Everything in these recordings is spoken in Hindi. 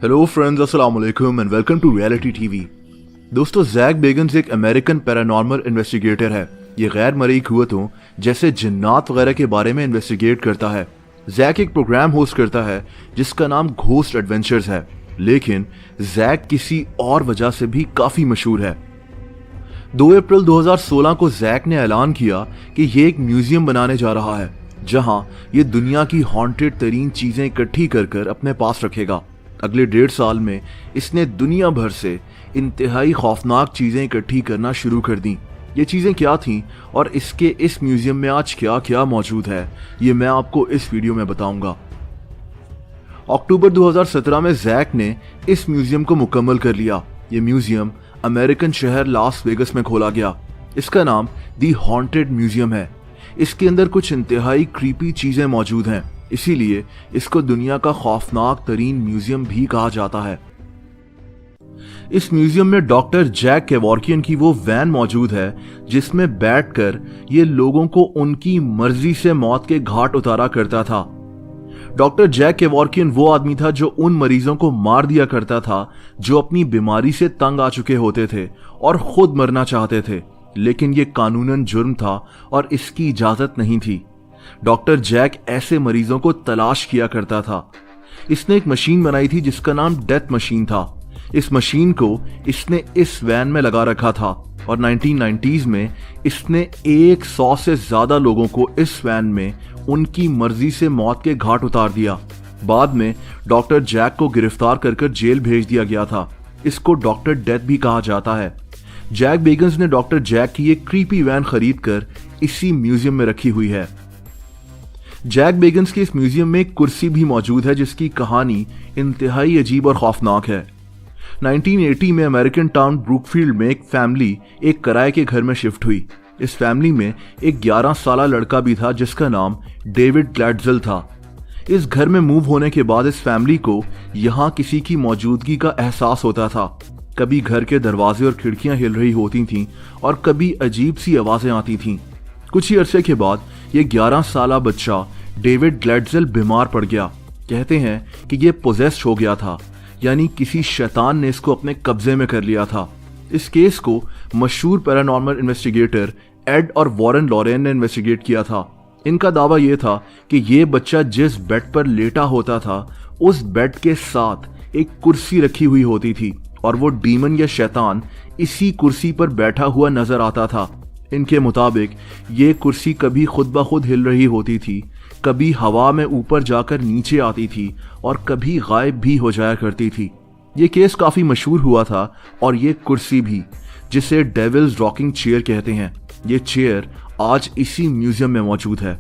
हेलो फ्रेंड्स, अस्सलाम वालेकुम and welcome to reality TV. दोस्तों, जैक बेगन्स एक अमेरिकन पैरानॉर्मल इन्वेस्टिगेटर है। ये गैर मरई कुव्वतों जैसे जिन्नात वगैरह के बारे में इन्वेस्टिगेट करता है। जैक एक प्रोग्राम होस्ट करता है जिसका नाम घोस्ट एडवेंचर्स है, लेकिन जैक किसी और वजह से भी काफी मशहूर है। 2 अप्रैल 2016 को जैक ने ऐलान किया कि ये एक म्यूजियम बनाने जा रहा है जहां ये दुनिया की हॉन्टेड तरीन चीजें इकट्ठी कर अपने पास रखेगा। अगले 1.5 साल में इसने दुनिया भर से इंतहाई खौफनाक चीजें इकट्ठी करना शुरू कर दी। ये चीजें क्या थीं और इसके इस म्यूजियम में आज क्या क्या मौजूद है, ये मैं आपको इस वीडियो में बताऊंगा। अक्टूबर 2017 में जैक ने इस म्यूजियम को मुकम्मल कर लिया। ये म्यूजियम अमेरिकन शहर लास वेगस में खोला गया। इसका नाम दी हॉन्टेड म्यूजियम है। इसके अंदर कुछ इंतहाई क्रीपी चीजें मौजूद हैं, इसीलिए इसको दुनिया का खौफनाक तरीन म्यूजियम भी कहा जाता है। इस म्यूजियम में डॉक्टर जैक केवॉर्कियन की वो वैन मौजूद है जिसमें बैठकर ये लोगों को उनकी मर्जी से मौत के घाट उतारा करता था। डॉक्टर जैक केवॉर्कियन वो आदमी था जो उन मरीजों को मार दिया करता था जो अपनी बीमारी से तंग आ चुके होते थे और खुद मरना चाहते थे, लेकिन ये कानूनन जुर्म था और इसकी इजाजत नहीं थी। डॉक्टर जैक ऐसे मरीजों को तलाश किया करता था। इसने एक मशीन बनाई थी जिसका नाम डेथ मशीन था। इस मशीन को इसने इस वैन में लगा रखा था और 1990s में इसने 100 से ज्यादा लोगों को इस वैन में उनकी मर्जी से मौत के घाट उतार दिया। बाद में डॉक्टर जैक को गिरफ्तार कर जेल भेज दिया गया था। इसको डॉक्टर डेथ भी कहा जाता है। जैक बेगन्स ने डॉक्टर जैक की एक क्रीपी वैन खरीद कर इसी म्यूजियम में रखी हुई है। जैक बेगन्स के इस म्यूजियम में एक कुर्सी भी मौजूद है जिसकी कहानी इंतहाई अजीब और खौफनाक है। 1980 में अमेरिकन टाउन ब्रूकफील्ड में एक फैमिली एक किराए के घर में शिफ्ट हुई। इस फैमिली में एक 11 साल लड़का भी था जिसका नाम डेविड ग्लैडज़ेल था। इस घर में मूव होने के बाद इस फैमिली को यहाँ किसी की मौजूदगी का एहसास होता था। कभी घर के दरवाजे और खिड़कियां हिल रही होती थीं और कभी अजीब सी आवाजें आती थीं। कुछ ही अरसे के बाद ये 11 साल बच्चा डेविड ग्लैडज़ेल बीमार पड़ गया। कहते हैं कि ये पोजेस्ड हो गया था, यानी किसी शैतान ने इसको अपने कब्जे में कर लिया था। इस केस को मशहूर पैरानॉर्मल इन्वेस्टिगेटर एड और वॉरेन लॉरेन ने इन्वेस्टिगेट किया था। इनका दावा यह था कि ये बच्चा जिस बेड पर लेटा होता था उस बेड के साथ एक कुर्सी रखी हुई होती थी और वो डीमन या शैतान इसी कुर्सी पर बैठा हुआ नजर आता था। इनके मुताबिक ये कुर्सी कभी खुद ब खुद हिल रही होती थी, कभी हवा में ऊपर जाकर नीचे आती थी और कभी गायब भी हो जाया करती थी। ये केस काफी मशहूर हुआ था और ये कुर्सी भी, जिसे डेविल्स रॉकिंग चेयर कहते हैं, ये चेयर आज इसी म्यूजियम में मौजूद है।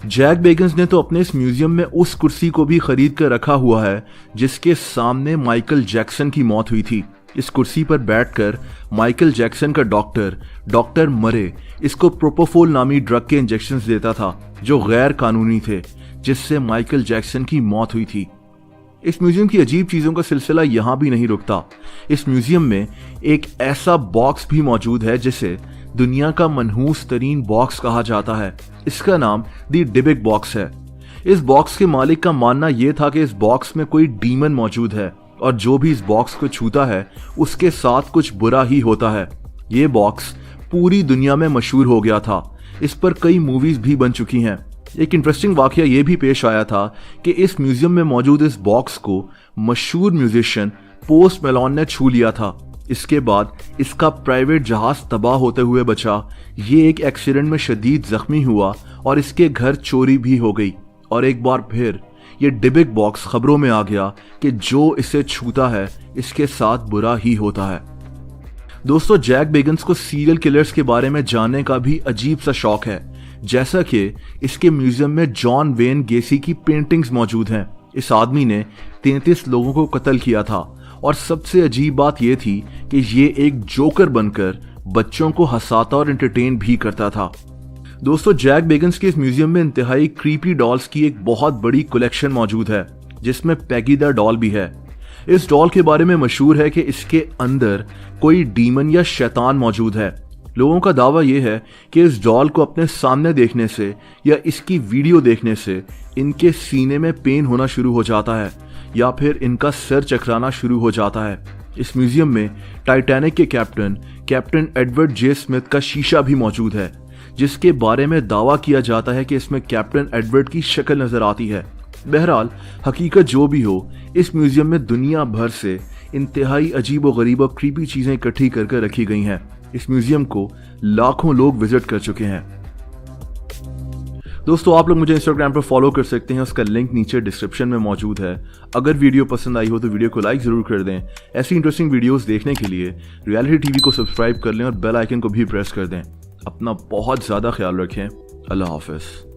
जैक बेगन्स ने तो अपने इस म्यूजियम में उस कुर्सी को भी खरीद कर रखा हुआ है जिसके सामने माइकल जैक्सन की मौत हुई थी। इस कुर्सी पर बैठकर माइकल जैक्सन का डॉक्टर मरे इसको प्रोपोफोल नामी ड्रग के इंजेक्शंस देता था जो गैर कानूनी थे, जिससे माइकल जैक्सन की मौत हुई थी। इस म्यूजियम की अजीब चीजों का सिलसिला यहाँ भी नहीं रुकता। इस म्यूजियम में एक ऐसा बॉक्स भी मौजूद है जिसे दुनिया का मनहूस तरीन बॉक्स कहा जाता है। इसका नाम दी डिबिक बॉक्स है। इस बॉक्स के मालिक का मानना यह था कि इस बॉक्स में कोई डीमन मौजूद है और जो भी इस बॉक्स को छूता है उसके साथ कुछ बुरा ही होता है। ये बॉक्स पूरी दुनिया में मशहूर हो गया था। इस पर कई मूवीज भी बन चुकी हैं। एक इंटरेस्टिंग वाकया ये भी पेश आया था कि इस म्यूजियम में मौजूद इस बॉक्स को मशहूर म्यूजिशियन पोस्ट मेलोन ने छू लिया था। इसके बाद इसका प्राइवेट जहाज तबाह होते हुए बचा। ये एक एक्सीडेंट में शदीद जख्मी हुआ और इसके घर चोरी भी हो गई और एक बार फिर ये डिबिक बॉक्स खबरों में आ गया कि जो इसे छूता है इसके साथ बुरा ही होता है। दोस्तों, जैक बेगन्स को सीरियल किलर्स के बारे में जानने का भी अजीब सा शौक है। जैसा कि इसके म्यूजियम में जॉन वेन गेसी की पेंटिंग्स मौजूद हैं। इस आदमी ने 33 लोगों को कत्ल किया था और सबसे अजीब बात यह थी कि ये एक जोकर बनकर बच्चों को हंसाता और एंटरटेन भी करता था। दोस्तों, जैक बेगन्स के इस म्यूजियम में इंतहाई क्रीपी डॉल्स की एक बहुत बड़ी कलेक्शन मौजूद है जिसमें पैगी द डॉल भी है। इस डॉल के बारे में मशहूर है कि इसके अंदर कोई डीमन या शैतान मौजूद है। लोगों का दावा यह है कि इस डॉल को अपने सामने देखने से या इसकी वीडियो देखने से इनके सीने में पेन होना शुरू हो जाता है या फिर इनका सर चकराना शुरू हो जाता है। इस म्यूजियम में टाइटैनिक के कैप्टन एडवर्ड जे स्मिथ का शीशा भी मौजूद है, जिसके बारे में दावा किया जाता है कि इसमें कैप्टन एडवर्ड की शक्ल नजर आती है। बहरहाल हकीकत जो भी हो, इस म्यूजियम में दुनिया भर से इंतहाई अजीब व गरीब और क्रीपी चीजें इकट्ठी करके रखी गई हैं। इस म्यूजियम को लाखों लोग विजिट कर चुके हैं। दोस्तों, आप लोग मुझे इंस्टाग्राम पर फॉलो कर सकते हैं, उसका लिंक नीचे डिस्क्रिप्शन में मौजूद है। अगर वीडियो पसंद आई हो तो वीडियो को लाइक जरूर कर दें। ऐसी इंटरेस्टिंग वीडियोस देखने के लिए रियलिटी टीवी को सब्सक्राइब कर लें और बेल आइकन को भी प्रेस कर दें। अपना बहुत ज़्यादा ख्याल रखें। अल्लाह हाफिज़।